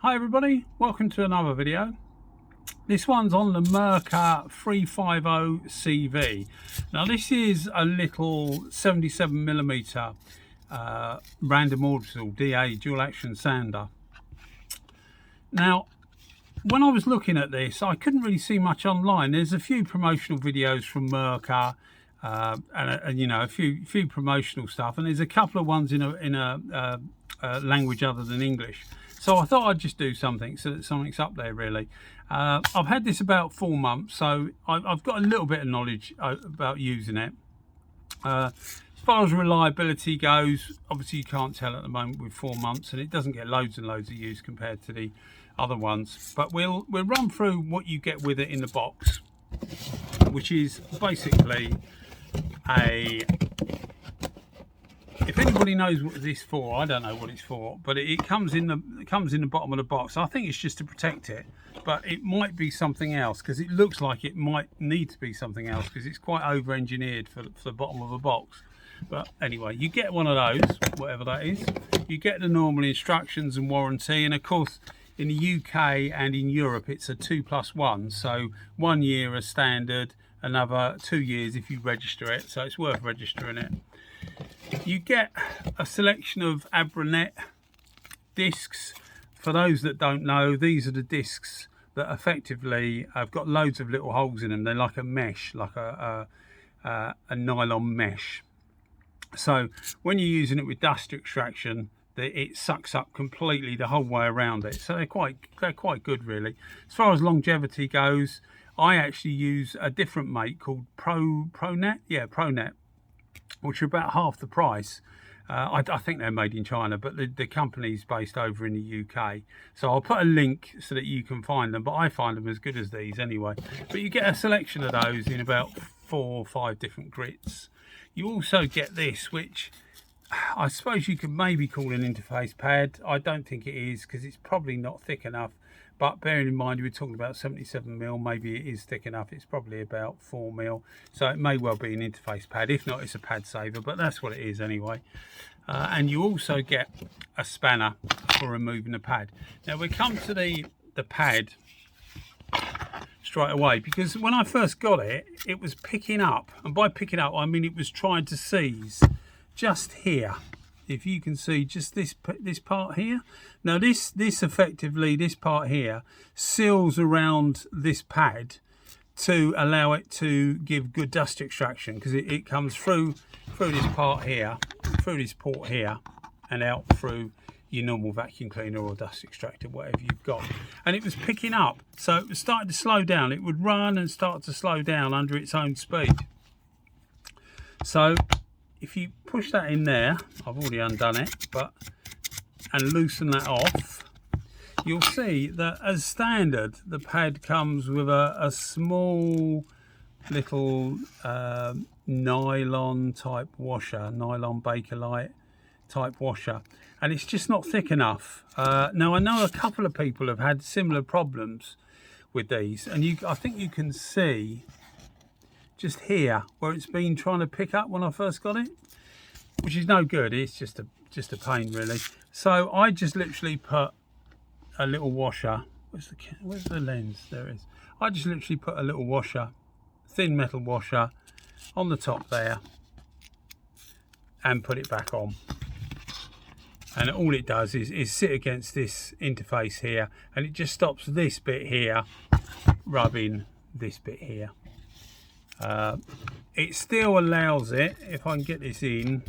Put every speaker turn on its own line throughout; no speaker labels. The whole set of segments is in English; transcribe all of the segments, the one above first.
Hi everybody, welcome to another video. This one's on the Mirka 350CV. Now this is a little 77mm random orbital DA dual action sander. Now when I was looking at this, I couldn't really see much online. There's a few promotional videos from Mirka and you know, a few promotional stuff, and there's a couple of ones in a language other than English. So I thought I'd just do something so that something's up there really. I've had this about 4 months, so I've got a little bit of knowledge about using it. As far as reliability goes, obviously you can't tell at the moment with 4 months, and it doesn't get loads and loads of use compared to the other ones. But we'll run through what you get with it in the box, which is basically if anybody knows what this is for, I don't know what it's for, but it comes in the bottom of the box. I think it's just to protect it, but it might be something else, because it looks like it might need to be something else, because it's quite over engineered for the bottom of a box. But anyway, you get one of those, whatever that is. You get the normal instructions and warranty, and of course in the UK and in Europe it's a 2+1, so 1 year as standard, another 2 years if you register it, so it's worth registering it. You get a selection of Pronet discs. For those that don't know, these are the discs that effectively have got loads of little holes in them. They're like a mesh, like a nylon mesh. So when you're using it with dust extraction, it sucks up completely the whole way around it. So they're quite good really. As far as longevity goes, I actually use a different make called Pronet. Yeah, Pronet, which are about half the price. I think they're made in China, but the company's based over in the UK. So I'll put a link so that you can find them, but I find them as good as these anyway. But you get a selection of those in about 4 or 5 different grits. You also get this, which I suppose you could maybe call an interface pad. I don't think it is, because it's probably not thick enough. But bearing in mind we're talking about 77mm, maybe it is thick enough. It's probably about 4mm, so it may well be an interface pad. If not, it's a pad saver, but that's what it is anyway. And you also get a spanner for removing the pad. Now we come to the pad straight away, because when I first got it, it was picking up, and by picking up I mean it was trying to seize just here. If you can see just this part here. Now this effectively, this part here seals around this pad to allow it to give good dust extraction, because it comes through this part here, through this port here, and out through your normal vacuum cleaner or dust extractor, whatever you've got. And it was picking up, so it was starting to slow down. It would run and start to slow down under its own speed. So if you push that in there, I've already undone it, and loosen that off, you'll see that as standard the pad comes with a small little nylon type washer, nylon Bakelite type washer, and it's just not thick enough. Now I know a couple of people have had similar problems with these, and I think you can see just here where it's been trying to pick up when I first got it, which is no good. It's just a pain really. So I just literally put a little washer. Where's the lens? There it is. I just literally put a little washer, thin metal washer, on the top there, and put it back on. And all it does is sit against this interface here, and it just stops this bit here rubbing this bit here. It still allows it, if I can get this in,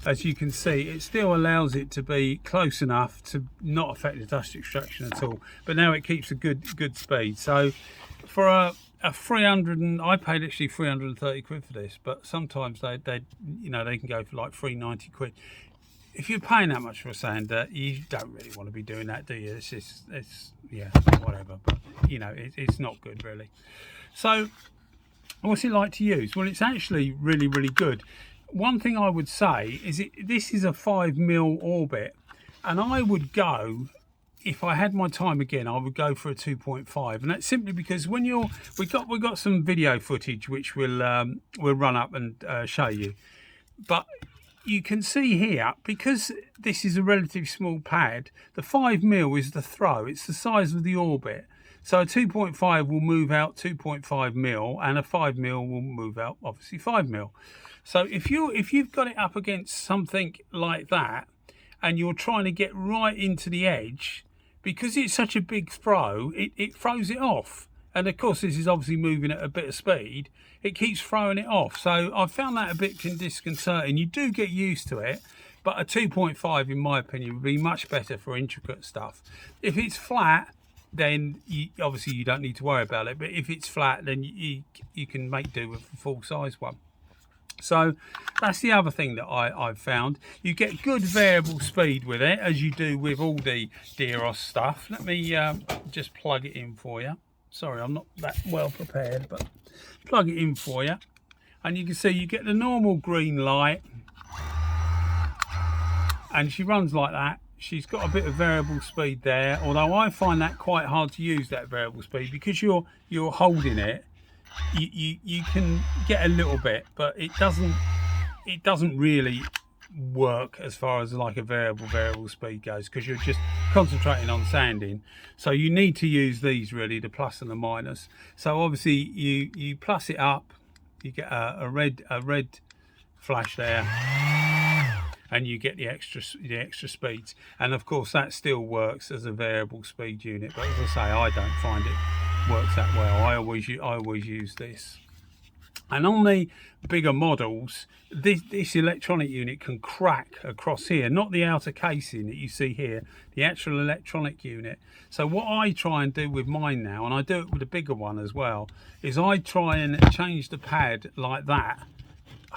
as you can see, it still allows it to be close enough to not affect the dust extraction at all, but now it keeps a good speed. So for a 300, and I paid actually 330 quid for this, but sometimes they can go for like 390 quid. If you're paying that much for a sander, you don't really want to be doing that, do you? It's yeah, whatever, but you know, it's not good really. So what's it like to use? Well, it's actually really good. One thing I would say is this is a 5mm orbit, and I would go, if I had my time again, I would go for a 2.5, and that's simply because when we got some video footage which we'll run up and show you. But you can see here, because this is a relatively small pad, the 5mm is the throw. It's the size of the orbit. So a 2.5 will move out 2.5mm, and a 5mm will move out obviously 5mm. So if you've got it up against something like that, and you're trying to get right into the edge, because it's such a big throw, it throws it off. And of course, this is obviously moving at a bit of speed. It keeps throwing it off. So I found that a bit disconcerting. You do get used to it, but a 2.5, in my opinion, would be much better for intricate stuff. If it's flat, then obviously you don't need to worry about it. But if it's flat, then you can make do with a full size one. So that's the other thing that I've found. You get good variable speed with it, as you do with all the Deros stuff. Let me just plug it in for you. Sorry, I'm not that well prepared, but plug it in for you. And you can see you get the normal green light. And she runs like that. She's got a bit of variable speed there, although I find that quite hard to use, that variable speed, because you're holding it. You can get a little bit, but it doesn't really work as far as like a variable speed goes, because you're just concentrating on sanding. So you need to use these, really, the plus and the minus. So obviously you plus it up, you get a red flash there, and you get the extra speeds. And of course that still works as a variable speed unit, but as I say, I don't find it works that well. I always use this. And on the bigger models, this electronic unit can crack across here, not the outer casing that you see here, the actual electronic unit. So what I try and do with mine now, and I do it with a bigger one as well, is I try and change the pad like that.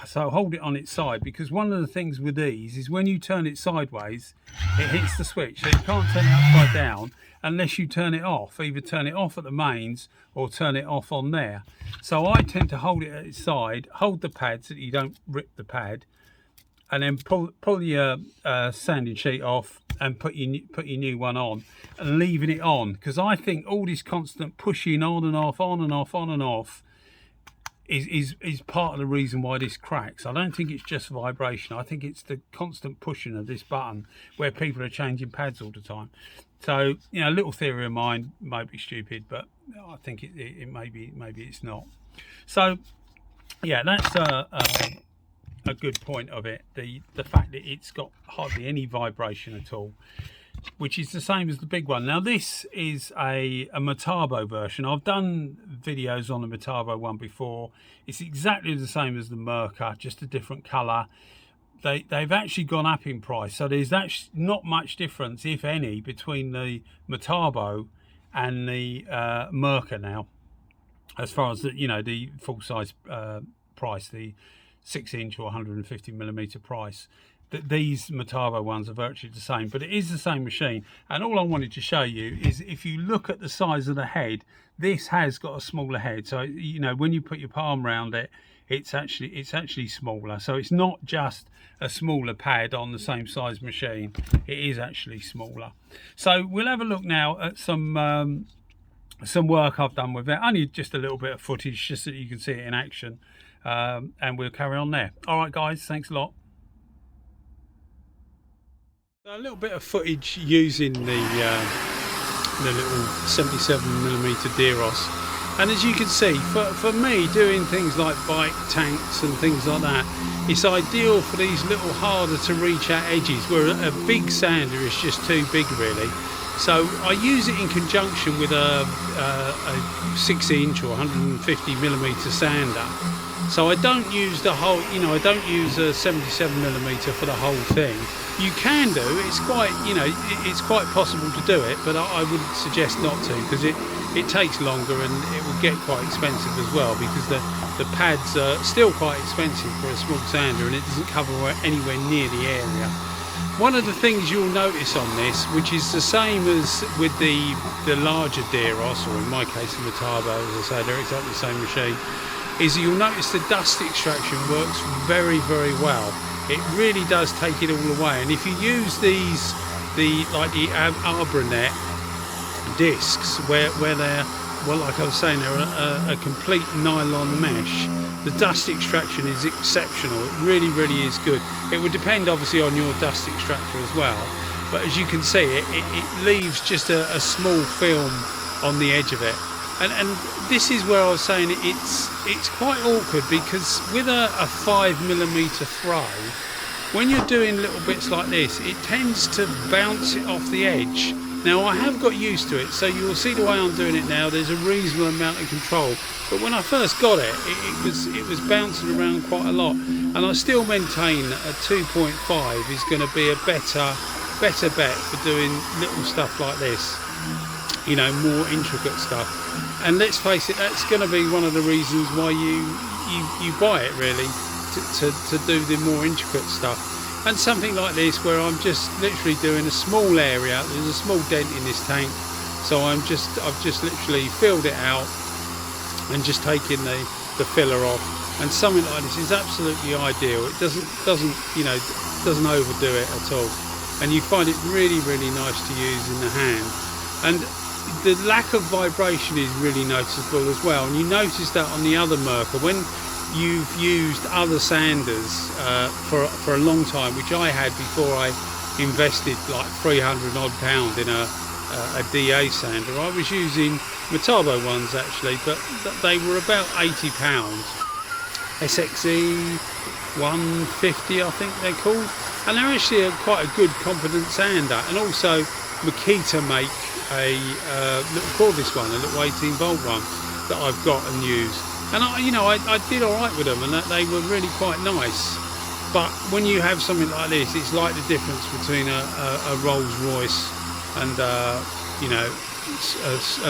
So hold it on its side, because one of the things with these is when you turn it sideways, it hits the switch. So you can't turn it upside down unless you turn it off. Either turn it off at the mains or turn it off on there. So I tend to hold it at its side, hold the pad so that you don't rip the pad, and then pull your sanding sheet off and put your new one on, and leaving it on, because I think all this constant pushing on and off, on and off, on and off, is part of the reason why this cracks. I don't think it's just vibration. I think it's the constant pushing of this button, where people are changing pads all the time. So, you know, a little theory of mine might be stupid, but I think it maybe it's not. So yeah, that's a good point of it, the fact that it's got hardly any vibration at all, which is the same as the big one. Now this is a Metabo version. I've done videos on the Metabo one before. It's exactly the same as the Mirka, just a different colour. They've actually gone up in price, so there's actually not much difference, if any, between the Metabo and the Mirka now, as far as the full size price, the 6-inch or 150mm price. These Metabo ones are virtually the same, but it is the same machine. And all I wanted to show you is, if you look at the size of the head, this has got a smaller head. So when you put your palm around it, it's actually smaller. So it's not just a smaller pad on the same size machine, it is actually smaller. So we'll have a look now at some work I've done with it. Only just a little bit of footage, just so that you can see it in action, and we'll carry on there. All right guys, thanks a lot. A little bit of footage using the little 77mm Deros. And as you can see, for me, doing things like bike tanks and things like that, it's ideal for these little harder to reach out edges, where a big sander is just too big really. So I use it in conjunction with a 6-inch or 150mm sander. So I don't use the whole, I don't use a 77mm for the whole thing. You can do, it's quite possible to do it, but I would suggest not to, because it takes longer and it will get quite expensive as well, because the pads are still quite expensive for a small sander, and it doesn't cover anywhere near the area. One of the things you'll notice on this, which is the same as with the larger Deros, or in my case the Metabo, as I say, they're exactly the same machine, is you'll notice the dust extraction works very, very well. It really does take it all away. And if you use these, the Pronet discs, where they're well, like I was saying, they're a complete nylon mesh. The dust extraction is exceptional. It really, really is good. It would depend obviously on your dust extractor as well, but as you can see, it leaves just a small film on the edge of it. And this is where I was saying it's quite awkward, because with a 5mm throw, when you're doing little bits like this, it tends to bounce it off the edge. Now I have got used to it, so you will see the way I'm doing it now. There's a reasonable amount of control, but when I first got it, it was bouncing around quite a lot, and I still maintain that a 2.5 is going to be a better bet for doing little stuff like this, you know, more intricate stuff. And let's face it, that's going to be one of the reasons why you buy it, really, to do the more intricate stuff. And something like this, where I'm just literally doing a small area, there's a small dent in this tank, so I've just literally filled it out and just taking the filler off. And something like this is absolutely ideal. It doesn't overdo it at all, and you find it really, really nice to use in the hand. And the lack of vibration is really noticeable as well, and you notice that on the other Mirka when you've used other sanders for a long time, which I had before I invested like £300 odd in a DA sander. I was using Metabo ones actually, but they were about £80. SXE 150 I think they're called, and they're actually quite a good competent sander. And also Makita make a little cordless one, a little 18-volt one that I've got and use. And I did all right with them, and that they were really quite nice. But when you have something like this, it's like the difference between a Rolls Royce and an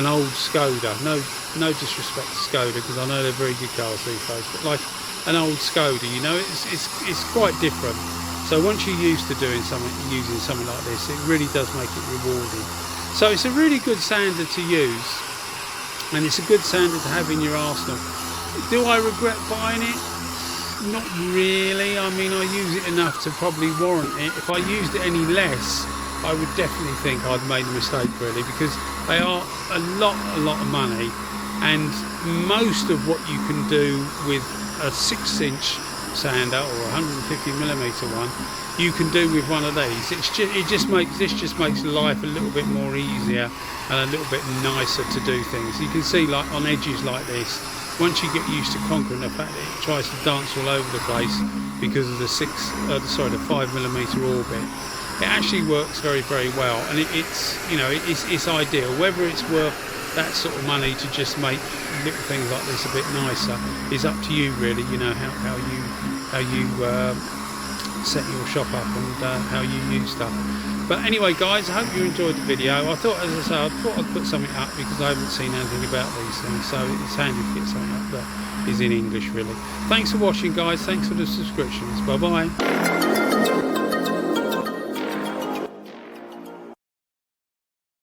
old Skoda. No disrespect to Skoda, because I know they're very good cars these days, but like an old Skoda, you know, it's quite different. So once you're used to doing using something like this, it really does make it rewarding. So it's a really good sander to use, and it's a good sander to have in your arsenal. Do I regret buying it? Not really. I mean, I use it enough to probably warrant it. If I used it any less, I would definitely think I'd made a mistake, really, because they are a lot of money, and most of what you can do with a 6-inch sander or 150mm one, you can do with one of these. This just makes life a little bit more easier and a little bit nicer to do things. You can see, like on edges like this, once you get used to conquering the fact that it tries to dance all over the place because of the 5mm orbit, it actually works very, very well, and it's ideal. Whether it's worth that sort of money to just make little things like this a bit nicer is up to you, really. You know how you set your shop up and how you use stuff. But anyway, guys, I hope you enjoyed the video. I thought I'd put something up because I haven't seen anything about these things, so it's handy to get something up that is in English, really. Thanks for watching, guys. Thanks for the subscriptions. Bye bye.